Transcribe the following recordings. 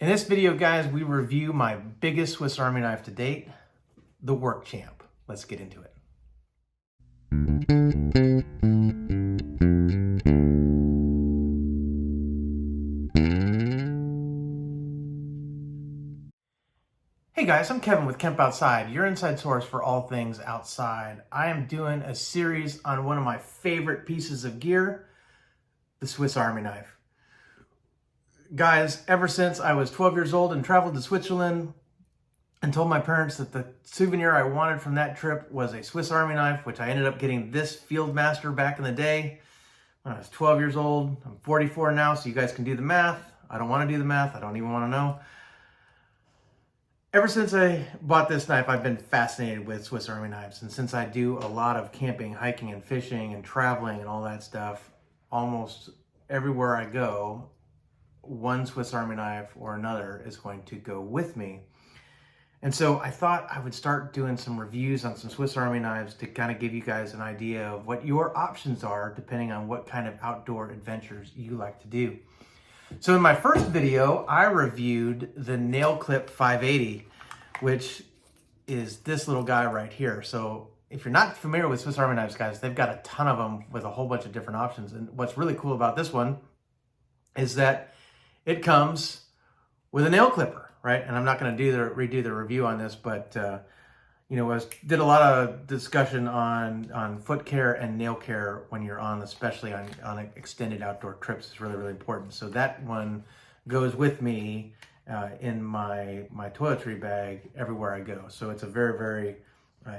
In this video, guys, we review my biggest Swiss Army knife to date, the Work Champ. Let's get into it. Hey guys, I'm Kevin with Kemp Outside, your inside source for all things outside. I am doing a series on one of my favorite pieces of gear, the Swiss Army knife. Guys, ever since I was 12 years old and traveled to Switzerland and told my parents that the souvenir I wanted from that trip was a Swiss Army knife, which I ended up getting this Fieldmaster back in the day when I was 12 years old. I'm 44 now, so you guys can do the math. I don't want to do the math. I don't even want to know. Ever since I bought this knife, I've been fascinated with Swiss Army knives. And since I do a lot of camping, hiking, and fishing, and traveling, and all that stuff, almost everywhere I go, one Swiss Army knife or another is going to go with me. And so I thought I would start doing some reviews on some Swiss Army knives to kind of give you guys an idea of what your options are depending on what kind of outdoor adventures you like to do. So in my first video, I reviewed the Nail Clip 580, which is this little guy right here. So if you're not familiar with Swiss Army knives, guys, they've got a ton of them with a whole bunch of different options. And what's really cool about this one is that it comes with a nail clipper, right? And I'm not going to redo the review on this, but did a lot of discussion on foot care and nail care when you're on, especially on extended outdoor trips. It's really, really important. So that one goes with me in my toiletry bag everywhere I go. So it's a very, very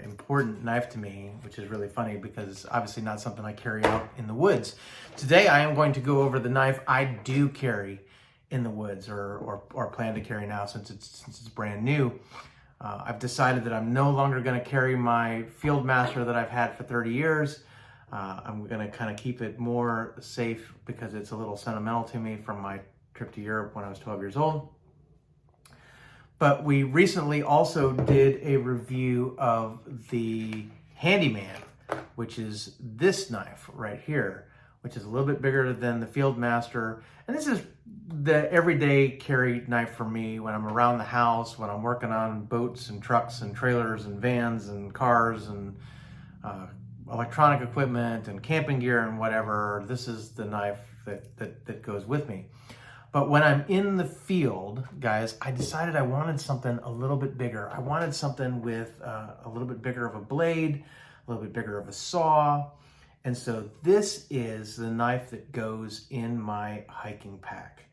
important knife to me, which is really funny because it's obviously not something I carry out in the woods. Today I am going to go over the knife I do carry in the woods or plan to carry now since it's brand new. I've decided that I'm no longer going to carry my Fieldmaster that I've had for 30 years. I'm going to kind of keep it more safe because it's a little sentimental to me from my trip to Europe when I was 12 years old. But we recently also did a review of the Handyman, which is this knife right here, which is a little bit bigger than the Fieldmaster. And this is the everyday carry knife for me when I'm around the house, when I'm working on boats and trucks and trailers and vans and cars and electronic equipment and camping gear and whatever. This is the knife that goes with me. But when I'm in the field, guys, I decided I wanted something a little bit bigger. I wanted something with a little bit bigger of a blade, a little bit bigger of a saw. And so this is the knife that goes in my hiking pack,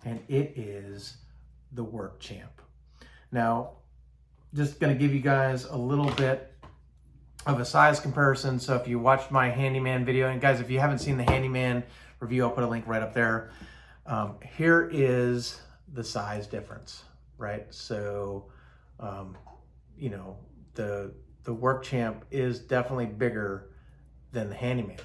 and it is the Work Champ. Now, just gonna give you guys a little bit of a size comparison. So if you watched my Handyman video, and guys, if you haven't seen the Handyman review, I'll put a link right up there. Here is the size difference, right? So, the Work Champ is definitely bigger than the Handyman.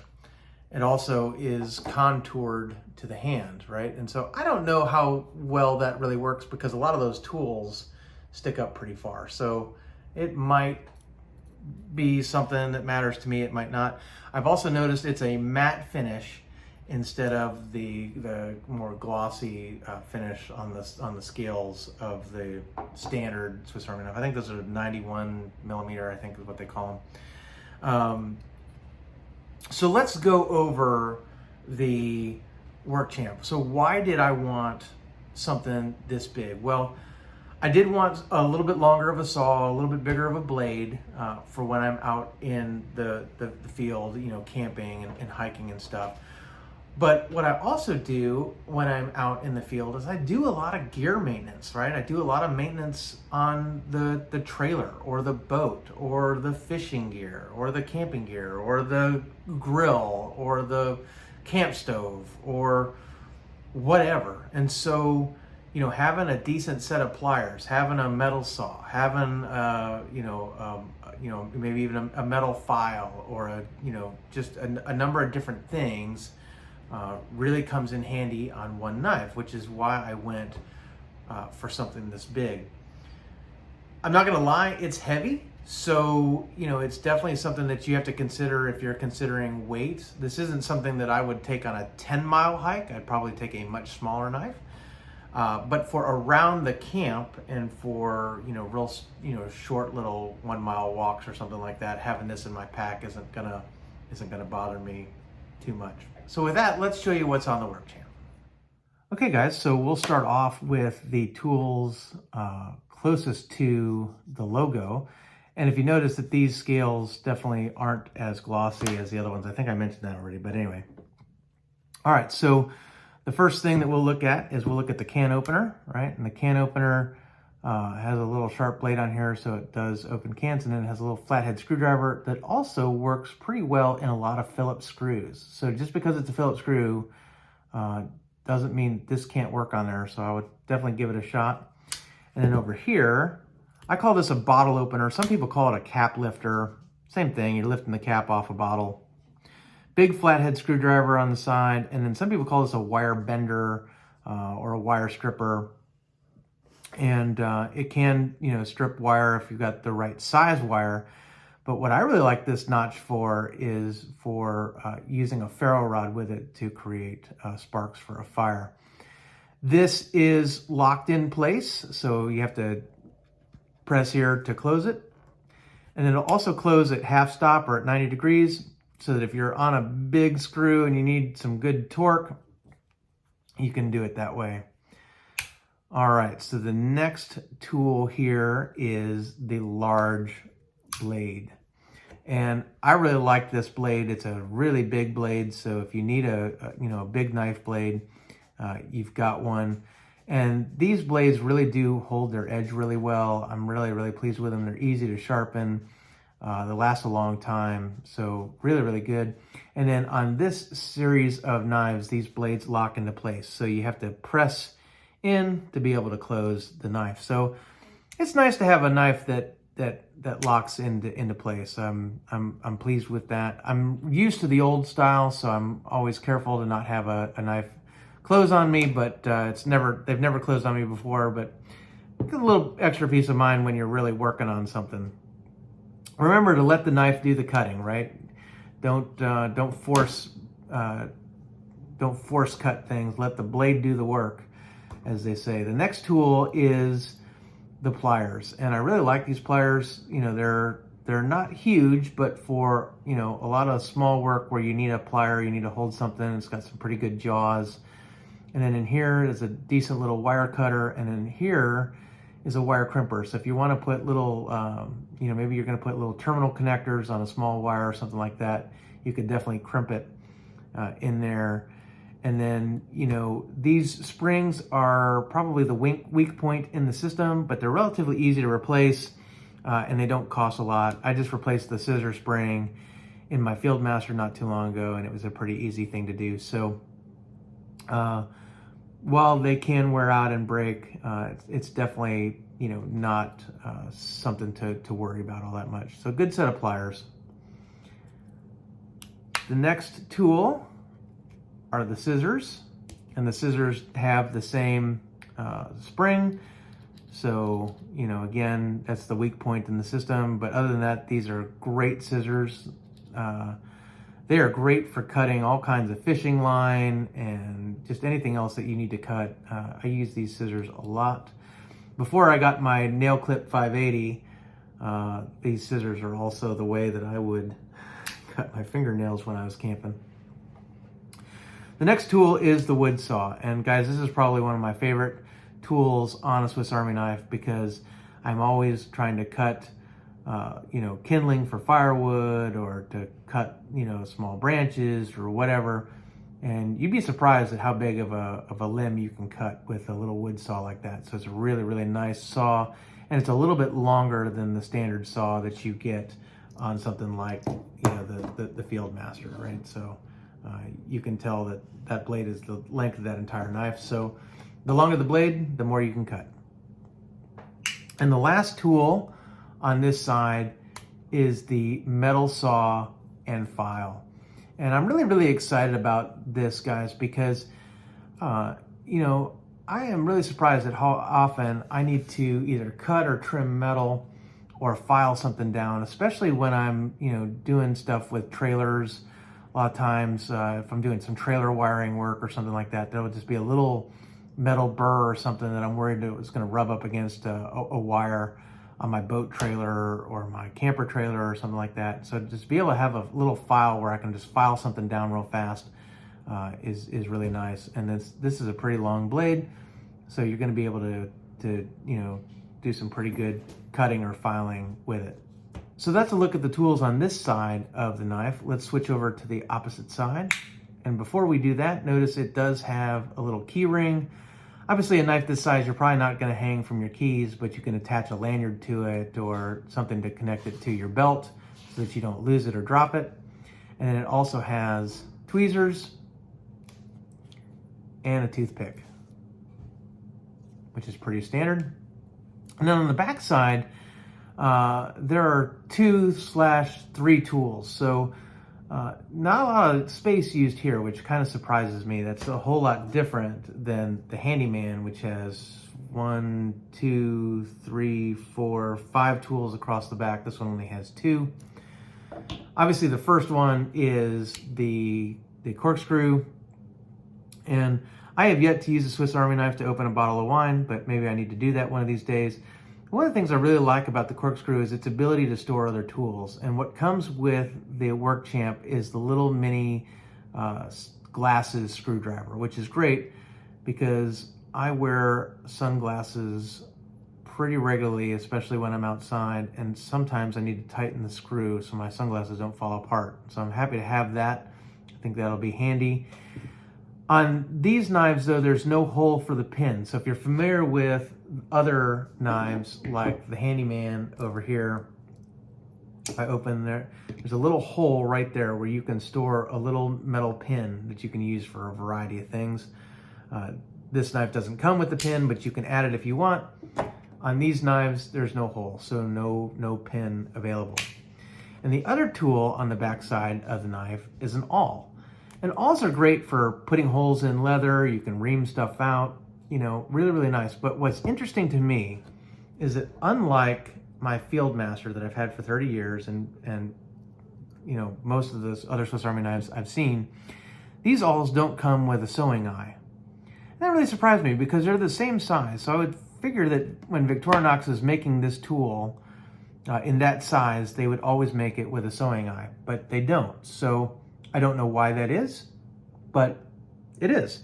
It also is contoured to the hand, right? And so I don't know how well that really works because a lot of those tools stick up pretty far. So it might be something that matters to me, it might not. I've also noticed it's a matte finish instead of the more glossy finish on the scales of the standard Swiss Army knife. I think those are 91 millimeter, I think is what they call them. So let's go over the Work Champ. So why did I want something this big? Well, I did want a little bit longer of a saw, a little bit bigger of a blade for when I'm out in the field, camping and hiking and stuff. But what I also do when I'm out in the field is I do a lot of gear maintenance, right? I do a lot of maintenance on the trailer or the boat or the fishing gear or the camping gear or the grill or the camp stove or whatever. And so, having a decent set of pliers, having a metal saw, having, maybe even a metal file or just a number of different things really comes in handy on one knife, which is why I went for something this big. I'm not gonna lie, it's heavy. So, it's definitely something that you have to consider if you're considering weight. This isn't something that I would take on a 10-mile hike. I'd probably take a much smaller knife. But for around the camp and for, real, short little 1 mile walks or something like that, having this in my pack isn't gonna bother me too much. So with that, let's show you what's on the work channel. Okay guys, so we'll start off with the tools closest to the logo. And if you notice that these scales definitely aren't as glossy as the other ones. I think I mentioned that already, but anyway. All right, so the first thing that we'll look at is we'll look at the can opener, right? And the can opener has a little sharp blade on here, so it does open cans, and then it has a little flathead screwdriver that also works pretty well in a lot of Phillips screws. So just because it's a Phillips screw doesn't mean this can't work on there, so I would definitely give it a shot. And then over here, I call this a bottle opener. Some people call it a cap lifter. Same thing, you're lifting the cap off a bottle. Big flathead screwdriver on the side, and then some people call this a wire bender or a wire stripper. And it can, strip wire if you've got the right size wire. But what I really like this notch for is for using a ferro rod with it to create sparks for a fire. This is locked in place, so you have to press here to close it. And it'll also close at half stop or at 90 degrees, so that if you're on a big screw and you need some good torque, you can do it that way. All right, so the next tool here is the large blade. And I really like this blade. It's a really big blade, so if you need a big knife blade, you've got one. And these blades really do hold their edge really well. I'm really, really pleased with them. They're easy to sharpen. They last a long time, so really, really good. And then on this series of knives, these blades lock into place. So you have to press in to be able to close the knife. So it's nice to have a knife that locks into place. I'm pleased with that. I'm used to the old style, so I'm always careful to not have a knife close on me, but they've never closed on me before, but get a little extra peace of mind when you're really working on something. Remember to let the knife do the cutting, right? Don't force cut things. Let the blade do the work, as they say. The next tool is the pliers, and I really like these pliers. They're not huge, but for a lot of small work where you need a plier, you need to hold something. It's got some pretty good jaws. And then in here is a decent little wire cutter, and then here is a wire crimper. So if you want to put little, maybe you're going to put little terminal connectors on a small wire or something like that, you could definitely crimp it in there. And then, these springs are probably the weak point in the system, but they're relatively easy to replace, and they don't cost a lot. I just replaced the scissor spring in my Fieldmaster not too long ago, and it was a pretty easy thing to do. So while they can wear out and break, it's definitely, not something to worry about all that much. So good set of pliers. The next tool are the scissors, and the scissors have the same spring. So, again, that's the weak point in the system. But other than that, these are great scissors. They are great for cutting all kinds of fishing line and just anything else that you need to cut. I use these scissors a lot. Before I got my nail clip 580, these scissors are also the way that I would cut my fingernails when I was camping. The next tool is the wood saw. And guys, this is probably one of my favorite tools on a Swiss Army knife, because I'm always trying to cut kindling for firewood, or to cut, small branches or whatever. And you'd be surprised at how big of a limb you can cut with a little wood saw like that. So it's a really, really nice saw, and it's a little bit longer than the standard saw that you get on something like, the Fieldmaster, right? So you can tell that that blade is the length of that entire knife. So the longer the blade, the more you can cut. And the last tool on this side is the metal saw and file. And I'm really, really excited about this, guys, because, I am really surprised at how often I need to either cut or trim metal or file something down, especially when I'm, doing stuff with trailers. A lot of times, if I'm doing some trailer wiring work or something like that, that would just be a little metal burr or something that I'm worried that it was going to rub up against a wire on my boat trailer or my camper trailer or something like that. So just be able to have a little file where I can just file something down real fast is really nice. And this is a pretty long blade, so you're going to be able to do some pretty good cutting or filing with it. So that's a look at the tools on this side of the knife. Let's switch over to the opposite side. And before we do that, notice it does have a little key ring. Obviously, a knife this size, you're probably not going to hang from your keys, but you can attach a lanyard to it or something to connect it to your belt so that you don't lose it or drop it. And then it also has tweezers and a toothpick, which is pretty standard. And then on the back side, there are 2/3 tools. So not a lot of space used here, which kind of surprises me. That's a whole lot different than the Handyman, which has 1, 2, 3, 4, 5 tools across the back. This one only has 2. Obviously, the first one is the corkscrew, and I have yet to use a Swiss Army knife to open a bottle of wine, but maybe I need to do that one of these days. One of the things I really like about the corkscrew is its ability to store other tools. And what comes with the Work Champ is the little mini glasses screwdriver, which is great because I wear sunglasses pretty regularly, especially when I'm outside, and sometimes I need to tighten the screw so my sunglasses don't fall apart. So I'm happy to have that. I think that'll be handy. On these knives, though, there's no hole for the pin. So if you're familiar with other knives, like the Handyman over here, if I open there, there's a little hole right there where you can store a little metal pin that you can use for a variety of things. This knife doesn't come with the pin, but you can add it if you want. On these knives, there's no hole, so no pin available. And the other tool on the back side of the knife is an awl. And awls are great for putting holes in leather. You can ream stuff out, really, really nice. But what's interesting to me is that unlike my Fieldmaster that I've had for 30 years and most of those other Swiss Army knives I've seen, these awls don't come with a sewing eye. And that really surprised me because they're the same size. So I would figure that when Victorinox is making this tool in that size, they would always make it with a sewing eye, but they don't. So I don't know why that is, but it is.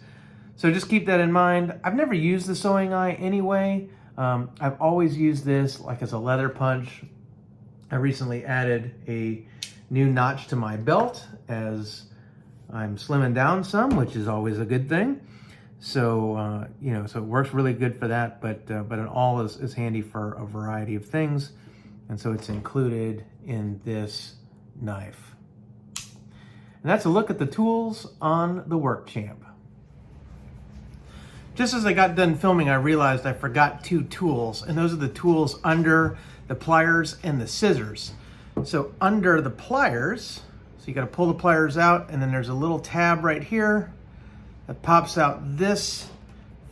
So just keep that in mind. I've never used the sewing eye anyway. I've always used this like as a leather punch. I recently added a new notch to my belt as I'm slimming down some, which is always a good thing. So, so it works really good for that, but an awl is handy for a variety of things. And so it's included in this knife. And that's a look at the tools on the Work Champ. Just as I got done filming, I realized I forgot 2 tools, and those are the tools under the pliers and the scissors. So under the pliers, so you gotta pull the pliers out, and then there's a little tab right here that pops out this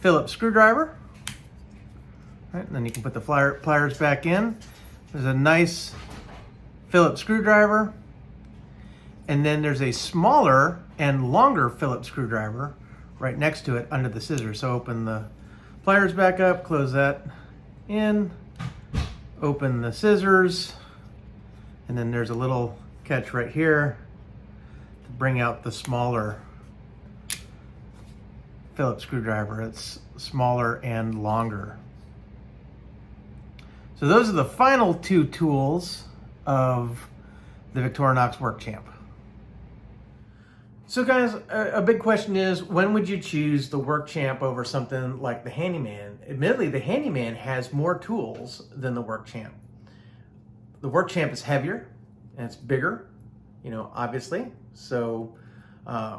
Phillips screwdriver. Right, and then you can put the pliers back in. There's a nice Phillips screwdriver. And then there's a smaller and longer Phillips screwdriver right next to it under the scissors. So open the pliers back up, close that in, open the scissors, and then there's a little catch right here to bring out the smaller Phillips screwdriver. It's smaller and longer. So those are the final 2 tools of the Victorinox Work Champ. So guys, a big question is, when would you choose the Work Champ over something like the Handyman? Admittedly, the Handyman has more tools than the Work Champ. The Work Champ is heavier and it's bigger, obviously. So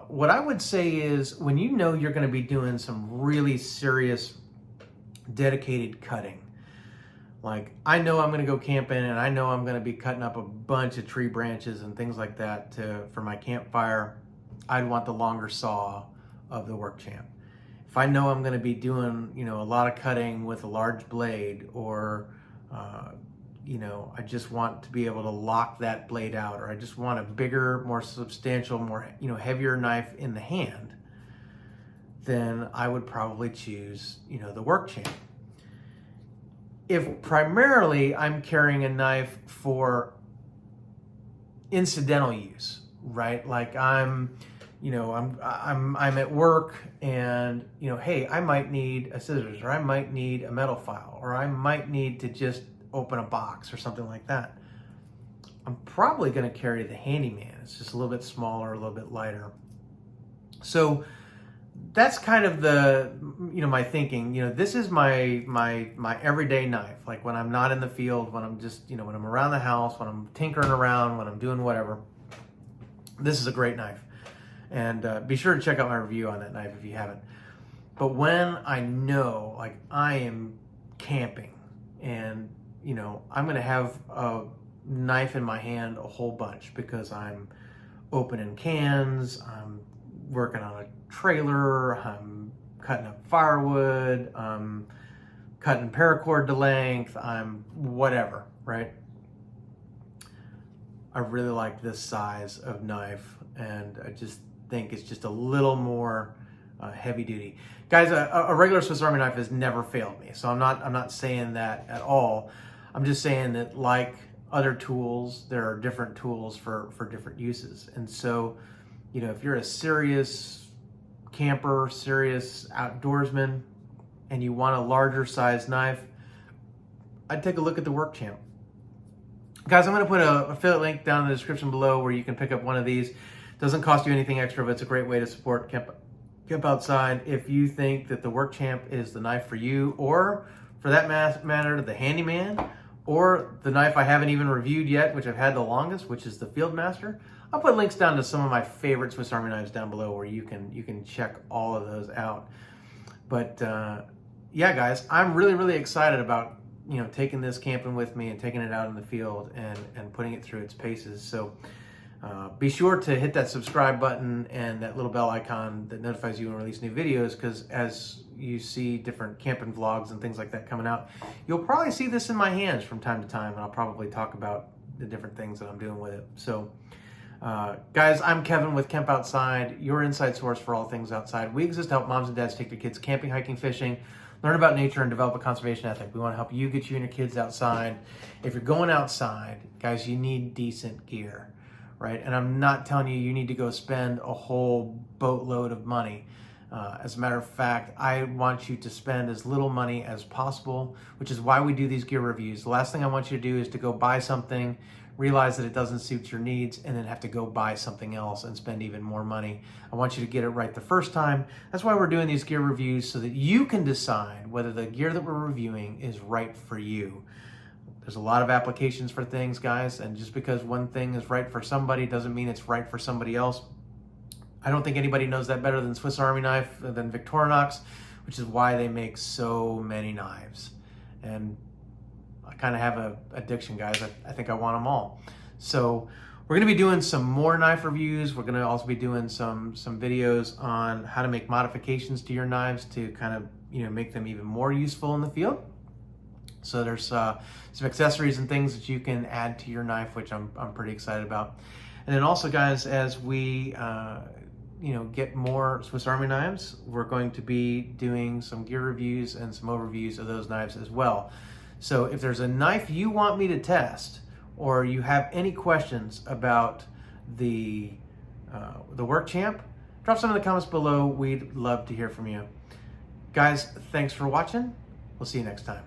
what I would say is, when you're going to be doing some really serious, dedicated cutting, like I know I'm going to go camping and I know I'm going to be cutting up a bunch of tree branches and things like that for my campfire, I'd want the longer saw of the Work Champ. If I know I'm going to be doing, a lot of cutting with a large blade, or, I just want to be able to lock that blade out, or I just want a bigger, more substantial, more, heavier knife in the hand, then I would probably choose, the Work Champ. If primarily I'm carrying a knife for incidental use, right? Like I'm at work and, hey, I might need a scissors, or I might need a metal file, or I might need to just open a box or something like that. I'm probably going to carry the Handyman. It's just a little bit smaller, a little bit lighter. So that's kind of the, my thinking. This is my everyday knife. Like when I'm not in the field, when I'm just, when I'm around the house, when I'm tinkering around, when I'm doing whatever, this is a great knife. And be sure to check out my review on that knife if you haven't. But when I know, like, I am camping and, I'm going to have a knife in my hand a whole bunch because I'm opening cans, I'm working on a trailer, I'm cutting up firewood, I'm cutting paracord to length, I'm whatever, right? I really like this size of knife, and I just think it's just a little more heavy duty. Guys, a regular Swiss Army knife has never failed me, so I'm not saying that at all. I'm just saying that, like other tools, there are different tools for different uses. And so, if you're a serious camper, serious outdoorsman, and you want a larger size knife, I'd take a look at the Work Champ. Guys, I'm going to put a affiliate link down in the description below where you can pick up one of these. Doesn't cost you anything extra, but it's a great way to support Camp Outside. If you think that the Work Champ is the knife for you, or for that matter, the Handyman, or the knife I haven't even reviewed yet, which I've had the longest, which is the Fieldmaster, I'll put links down to some of my favorite Swiss Army knives down below where you can check all of those out. But yeah, guys, I'm really excited about taking this camping with me and taking it out in the field and putting it through its paces. So be sure to hit that subscribe button and that little bell icon that notifies you when we release new videos, because as you see different camping vlogs and things like that coming out, you'll probably see this in my hands from time to time, and I'll probably talk about the different things that I'm doing with it. So guys, I'm Kevin with Camp Outside, your inside source for all things outside. We exist to help moms and dads take their kids camping, hiking, fishing, learn about nature, and develop a conservation ethic. We want to help you get you and your kids outside. If you're going outside, guys, you need decent gear, right? And I'm not telling you need to go spend a whole boatload of money. As a matter of fact, I want you to spend as little money as possible, which is why we do these gear reviews. The last thing I want you to do is to go buy something, realize that it doesn't suit your needs, and then have to go buy something else and spend even more money. I want you to get it right the first time. That's why we're doing these gear reviews, so that you can decide whether the gear that we're reviewing is right for you. There's a lot of applications for things, guys, and just because one thing is right for somebody doesn't mean it's right for somebody else. I don't think anybody knows that better than Swiss Army Knife, than Victorinox, which is why they make so many knives. And I kind of have an addiction, guys. I think I want them all. So we're going to be doing some more knife reviews. We're going to also be doing some videos on how to make modifications to your knives to kind of make them even more useful in the field. So there's some accessories and things that you can add to your knife, which I'm pretty excited about. And then also, guys, as we get more Swiss Army knives, we're going to be doing some gear reviews and some overviews of those knives as well. So if there's a knife you want me to test, or you have any questions about the Work Champ, drop some in the comments below. We'd love to hear from you. Guys, thanks for watching. We'll see you next time.